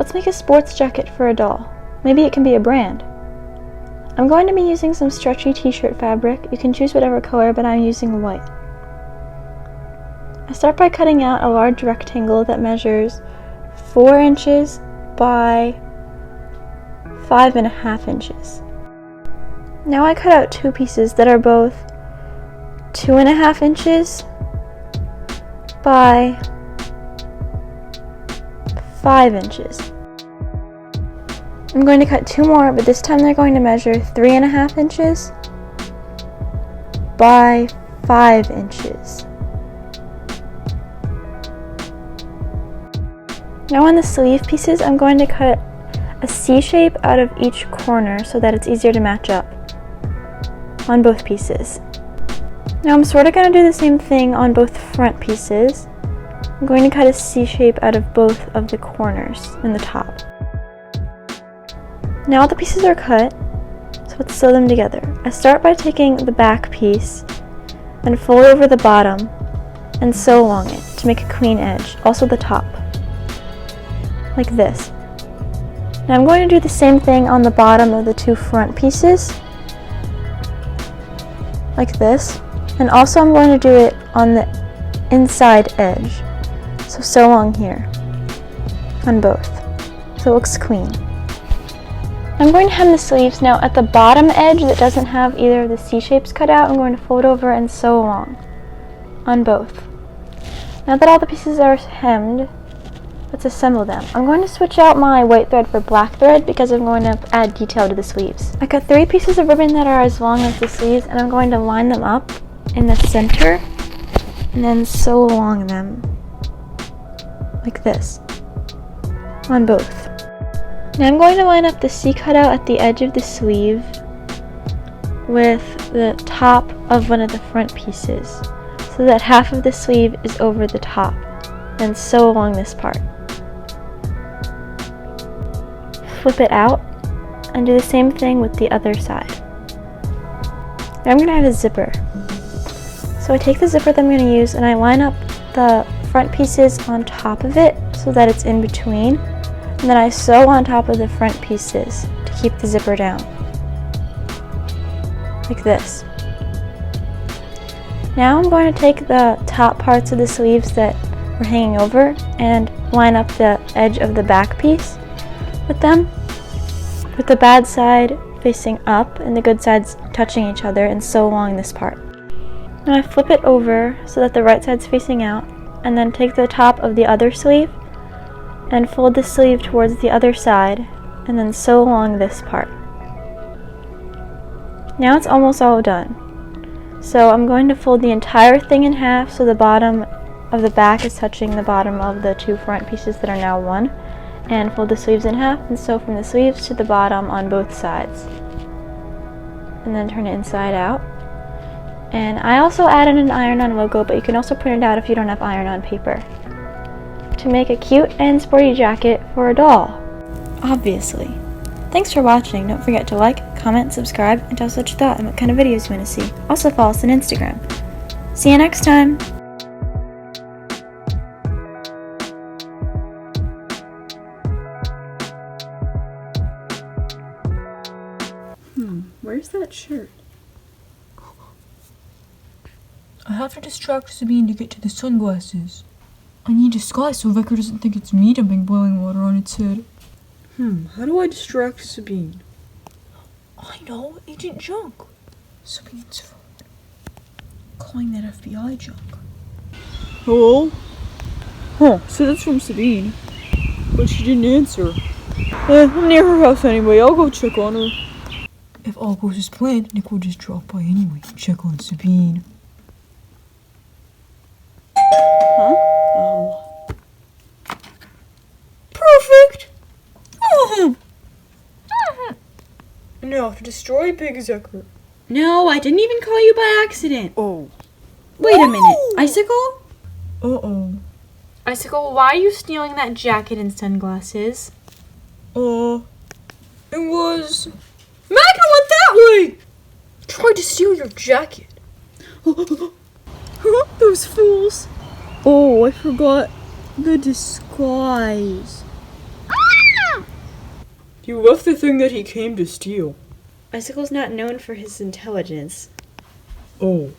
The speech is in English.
Let's make a sports jacket for a doll. Maybe it can be a brand. I'm going to be using some stretchy t-shirt fabric. You can choose whatever color, but I'm using white. I start by cutting out a large rectangle that measures 4 inches by 5.5 inches. Now I cut out 2 pieces that are both 2.5 inches by 5 inches. I'm going to cut 2 more, but this time they're going to measure 3.5 inches by 5 inches. Now on the sleeve pieces, I'm going to cut a C shape out of each corner so that it's easier to match up on both pieces. Now I'm sort of going to do the same thing on both front pieces. I'm going to cut a C shape out of both of the corners in the top. Now all the pieces are cut, so let's sew them together. I start by taking the back piece and fold over the bottom and sew along it to make a clean edge, also the top, like this. Now I'm going to do the same thing on the bottom of the 2 front pieces, like this, and also I'm going to do it on the inside edge, so sew along here on both, so it looks clean. I'm going to hem the sleeves. Now at the bottom edge that doesn't have either of the C shapes cut out, I'm going to fold over and sew along on both. Now that all the pieces are hemmed, let's assemble them. I'm going to switch out my white thread for black thread because I'm going to add detail to the sleeves. I cut 3 pieces of ribbon that are as long as the sleeves, and I'm going to line them up in the center and then sew along them like this on both. Now I'm going to line up the C cutout at the edge of the sleeve with the top of one of the front pieces so that half of the sleeve is over the top, and sew along this part. Flip it out and do the same thing with the other side. Now I'm going to add a zipper. So I take the zipper that I'm going to use and I line up the front pieces on top of it so that it's in between, and then I sew on top of the front pieces to keep the zipper down, like this. Now I'm going to take the top parts of the sleeves that were hanging over and line up the edge of the back piece with them, with the bad side facing up and the good sides touching each other, and sew along this part. Now I flip it over so that the right side's facing out, and then take the top of the other sleeve and fold the sleeve towards the other side, and then sew along this part. Now it's almost all done. So I'm going to fold the entire thing in half so the bottom of the back is touching the bottom of the 2 front pieces that are now one, and fold the sleeves in half and sew from the sleeves to the bottom on both sides, and then turn it inside out. And I also added an iron-on logo, but you can also print it out if you don't have iron-on paper, to make a cute and sporty jacket for a doll, obviously. Thanks for watching. Don't forget to like, comment, subscribe, and tell us what you thought and what kind of videos you want to see. Also follow us on Instagram. See you next time! Where's that shirt? I have to distract Sabine to get to the sunglasses. I need disguise so Vicar doesn't think it's me dumping boiling water on its head. How do I distract Sabine? I know, Agent Junk. Sabine's phone. Calling that FBI junk. Hello? So that's from Sabine. But she didn't answer. I'm near her house anyway, I'll go check on her. If all goes as planned, Nick will just drop by anyway and check on Sabine. Huh? Oh. Perfect! Now to destroy Big Zucker. No, I didn't even call you by accident. Oh. Wait a minute. Icicle? Uh-oh. Icicle, why are you stealing that jacket and sunglasses? It was... Magna went that way! Tried to steal your jacket. Those fools. Oh, I forgot the disguise. You left the thing that he came to steal. Icicle's not known for his intelligence. Oh,